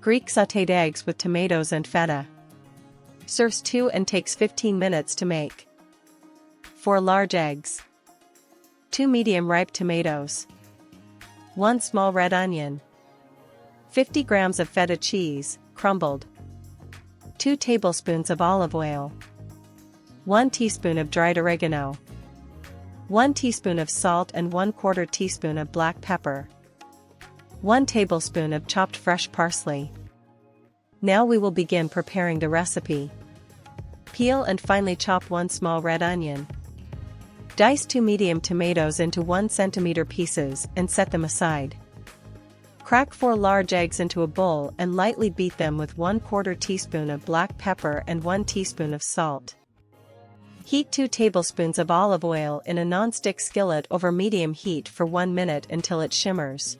Greek sautéed eggs with tomatoes and feta. Serves 2 and takes 15 minutes to make. 4 large eggs. 2 medium-ripe tomatoes. 1 small red onion. 50 grams of feta cheese, crumbled. 2 tablespoons of olive oil. 1 teaspoon of dried oregano. 1 teaspoon of salt and 1/4 teaspoon of black pepper. 1 tablespoon of chopped fresh parsley. Now we will begin preparing the recipe. Peel and finely chop 1 small red onion. Dice 2 medium tomatoes into 1 centimeter pieces and set them aside. Crack 4 large eggs into a bowl and lightly beat them with 1/4 teaspoon of black pepper and 1 teaspoon of salt. Heat 2 tablespoons of olive oil in a non-stick skillet over medium heat for 1 minute until it shimmers.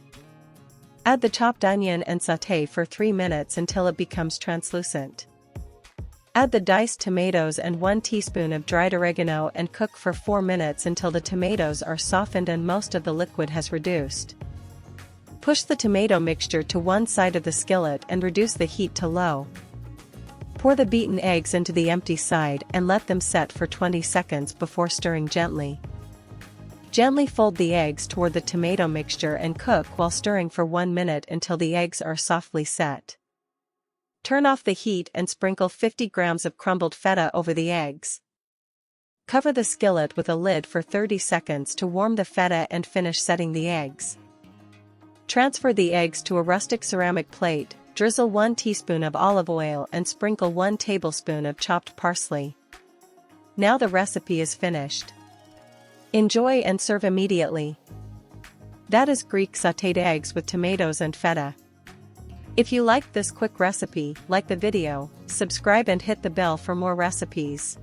Add the chopped onion and sauté for 3 minutes until it becomes translucent. Add the diced tomatoes and 1 teaspoon of dried oregano and cook for 4 minutes until the tomatoes are softened and most of the liquid has reduced. Push the tomato mixture to one side of the skillet and reduce the heat to low. Pour the beaten eggs into the empty side and let them set for 20 seconds before stirring gently. Gently fold the eggs toward the tomato mixture and cook while stirring for 1 minute until the eggs are softly set. Turn off the heat and sprinkle 50 grams of crumbled feta over the eggs. Cover the skillet with a lid for 30 seconds to warm the feta and finish setting the eggs. Transfer the eggs to a rustic ceramic plate, drizzle 1 teaspoon of olive oil and sprinkle 1 tablespoon of chopped parsley. Now the recipe is finished. Enjoy and serve immediately. That is Greek sautéed eggs with tomatoes and feta. If you liked this quick recipe, like the video, subscribe and hit the bell for more recipes.